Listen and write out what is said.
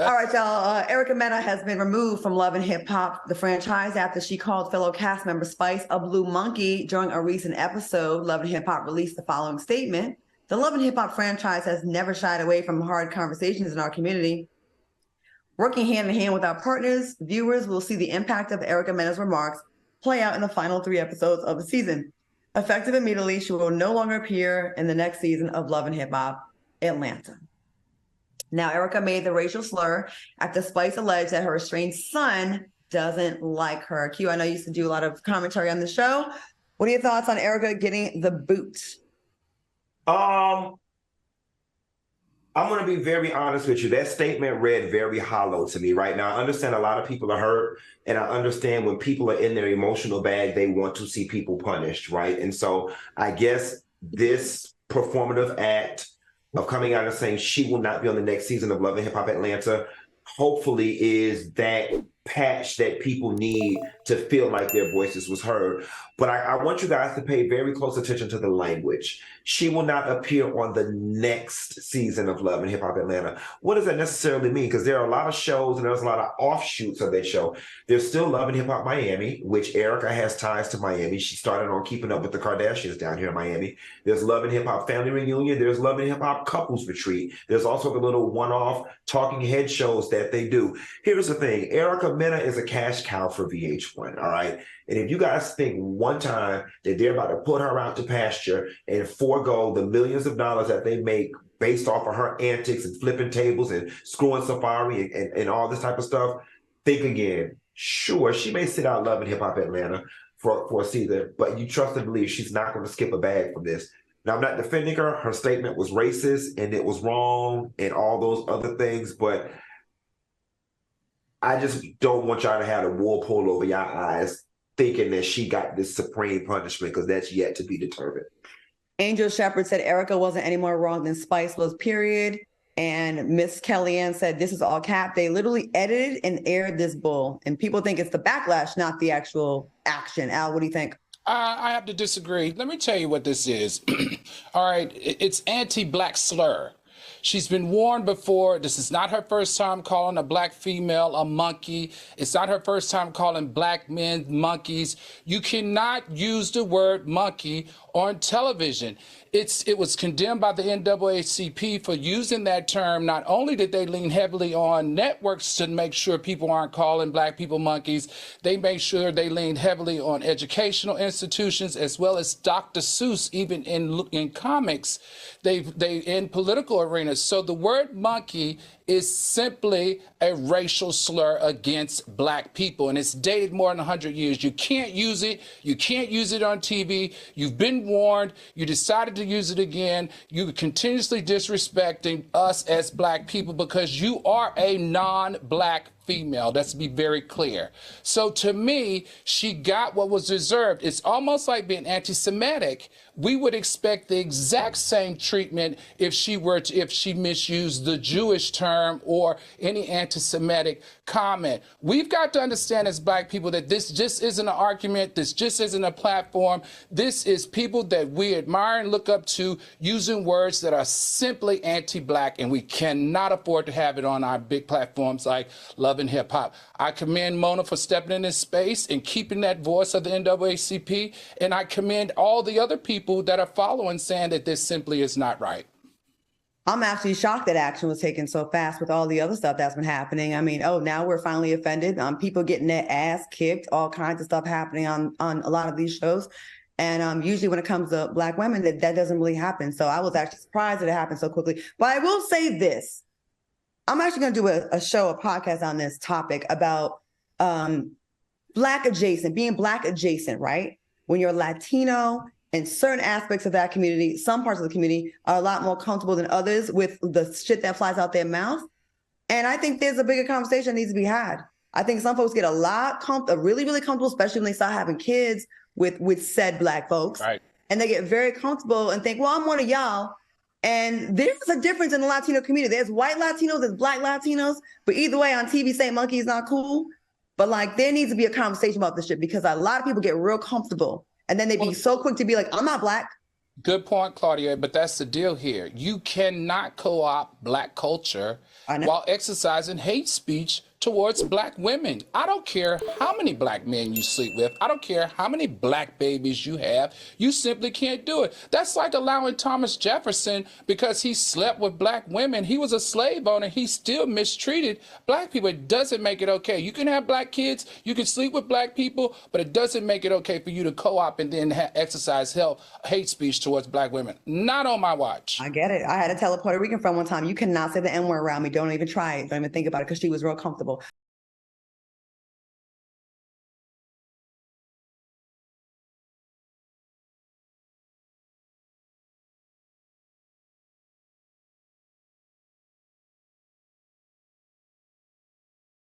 All right, y'all. Erica Mena has been removed from Love and Hip Hop, the franchise, after she called fellow cast member Spice a blue monkey during a recent episode. Love and Hip Hop released the following statement. The Love and Hip Hop franchise has never shied away from hard conversations in our community. Working hand in hand with our partners, viewers will see the impact of Erica Mena's remarks play out in the final 3 episodes of the season. Effective immediately, she will no longer appear in the next season of Love and Hip Hop Atlanta. Now, Erica made the racial slur after Spice alleged that her estranged son doesn't like her. Q, I know you used to do a lot of commentary on the show. What are your thoughts on Erica getting the boot? I'm going to be very honest with you. That statement read very hollow to me right now. I understand a lot of people are hurt, and I understand when people are in their emotional bag, they want to see people punished, right? And so I guess this performative act of coming out and saying she will not be on the next season of Love and Hip Hop Atlanta, hopefully is that patch that people need to feel like their voices was heard. But I want you guys to pay very close attention to the language. She will not appear on the next season of Love and Hip Hop Atlanta. What does that necessarily mean? Because there are a lot of shows and there's a lot of offshoots of that show. There's still Love and Hip Hop Miami, which Erica has ties to Miami. She started on Keeping Up with the Kardashians down here in Miami. There's Love and Hip Hop Family Reunion. There's Love and Hip Hop Couples Retreat. There's also the little one-off talking head shows that they do. Here's the thing. Erica Mena is a cash cow for VH1, all right? And if you guys think one time that they're about to put her out to pasture and forego the millions of dollars that they make based off of her antics and flipping tables and screwing Safari and all this type of stuff, think again. Sure, she may sit out Love and Hip Hop Atlanta for a season, but you trust and believe she's not going to skip a bag from this. Now, I'm not defending her. Her statement was racist and it was wrong and all those other things, but I just don't want y'all to have a wool pulled over your eyes thinking that she got this supreme punishment, because that's yet to be determined. Angel Shepherd said Erica wasn't any more wrong than Spice was, period. And Miss Kellyanne said this is all cap. They literally edited and aired this bull. And people think it's the backlash, not the actual action. Al, what do you think? I have to disagree. Let me tell you what this is. All right, it's anti-black slur. She's been warned before. This is not her first time calling a black female a monkey. It's not her first time calling black men monkeys. You cannot use the word monkey on television. It was condemned by the NAACP for using that term. Not only did they lean heavily on networks to make sure people aren't calling black people monkeys, they made sure they leaned heavily on educational institutions as well as Dr. Seuss, even in comics, they in political arenas. So the word monkey is simply a racial slur against black people, and it's dated more than 100 years. You can't use it. You can't use it on TV. You've been warned. You decided to use it again. You're continuously disrespecting us as black people because you are a non-black female. Let's be very clear. So to me, she got what was deserved. It's almost like being anti-Semitic. We would expect the exact same treatment if she misused the Jewish term or any anti-Semitic comment. We've got to understand as black people that this just isn't an argument. This just isn't a platform. This is people that we admire and look up to using words that are simply anti-black, and we cannot afford to have it on our big platforms like Love and Hip Hop. I commend Mona for stepping in this space and keeping that voice of the NAACP, and I commend all the other people that are following saying that this simply is not right. I'm actually shocked that action was taken so fast with all the other stuff that's been happening. I mean, now we're finally offended. People getting their ass kicked, all kinds of stuff happening on a lot of these shows. And usually when it comes to black women, that doesn't really happen. So I was actually surprised that it happened so quickly. But I will say this. I'm actually going to do a podcast on this topic about black adjacent, being black adjacent, right? When you're Latino and certain aspects of that community, some parts of the community are a lot more comfortable than others with the shit that flies out their mouth. And I think there's a bigger conversation that needs to be had. I think some folks get really, really comfortable, especially when they start having kids with said black folks. Right. And they get very comfortable and think, well, I'm one of y'all. And there's a difference in the Latino community. There's white Latinos, there's black Latinos, but either way on TV saying monkey is not cool. But like there needs to be a conversation about this shit because a lot of people get real comfortable and then they be so quick to be like, I'm not black. Good point, Claudia, but that's the deal here. You cannot co-opt Black culture while exercising hate speech towards Black women. I don't care how many Black men you sleep with. I don't care how many Black babies you have. You simply can't do it. That's like allowing Thomas Jefferson, because he slept with Black women. He was a slave owner. He still mistreated Black people. It doesn't make it okay. You can have Black kids. You can sleep with Black people, but it doesn't make it okay for you to co-opt and then exercise hate speech towards Black women. Not on my watch. I get it. I had to tell a Puerto Rican friend one time, you cannot say the N-word around me. Don't even try it. Don't even think about it, because she was real comfortable.